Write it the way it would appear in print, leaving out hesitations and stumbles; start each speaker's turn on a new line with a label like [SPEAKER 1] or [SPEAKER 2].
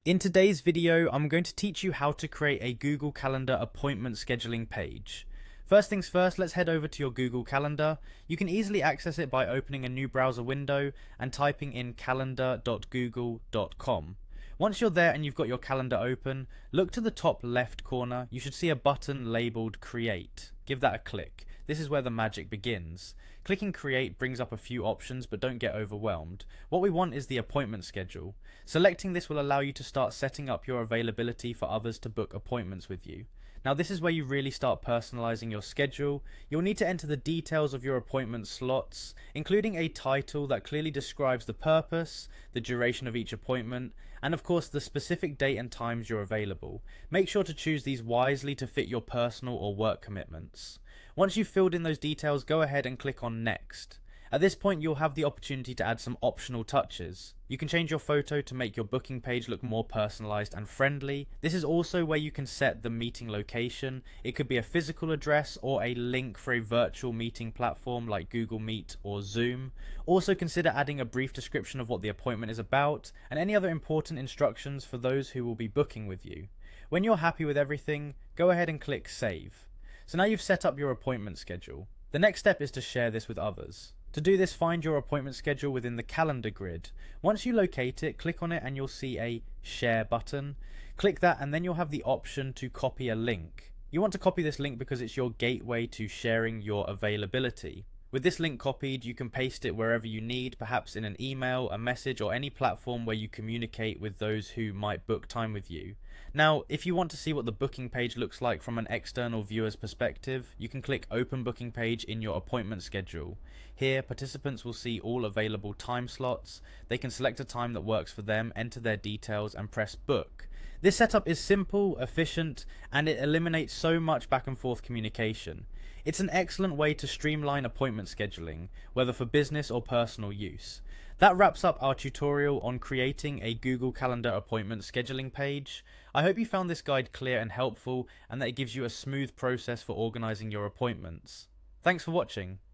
[SPEAKER 1] In today's video, I'm going to teach you how to create a Google Calendar appointment scheduling page. First things first, let's head over to your Google Calendar. You can easily access it by opening a new browser window and typing in calendar.google.com. Once you're there and you've got your calendar open, look to the top left corner. You should see a button labeled Create. Give that a click. This is where the magic begins. Clicking Create brings up a few options, but don't get overwhelmed. What we want is the appointment schedule. Selecting this will allow you to start setting up your availability for others to book appointments with you. Now this is where you really start personalizing your schedule. You'll need to enter the details of your appointment slots, including a title that clearly describes the purpose, the duration of each appointment, and of course the specific date and times you're available. Make sure to choose these wisely to fit your personal or work commitments. Once you've filled in those details, go ahead and click on Next. At this point, you'll have the opportunity to add some optional touches. You can change your photo to make your booking page look more personalized and friendly. This is also where you can set the meeting location. It could be a physical address or a link for a virtual meeting platform like Google Meet or Zoom. Also consider adding a brief description of what the appointment is about and any other important instructions for those who will be booking with you. When you're happy with everything, go ahead and click Save. So now you've set up your appointment schedule. The next step is to share this with others. To do this, find your appointment schedule within the calendar grid. Once you locate it, click on it and you'll see a Share button. Click that and then you'll have the option to copy a link. You want to copy this link because it's your gateway to sharing your availability. With this link copied, you can paste it wherever you need, perhaps in an email, a message, or any platform where you communicate with those who might book time with you. Now, if you want to see what the booking page looks like from an external viewer's perspective, you can click Open Booking Page in your appointment schedule. Here, participants will see all available time slots. They can select a time that works for them, enter their details, and press Book. This setup is simple, efficient, and it eliminates so much back and forth communication. It's an excellent way to streamline appointment scheduling, whether for business or personal use. That wraps up our tutorial on creating a Google Calendar appointment scheduling page. I hope you found this guide clear and helpful, and that it gives you a smooth process for organizing your appointments. Thanks for watching.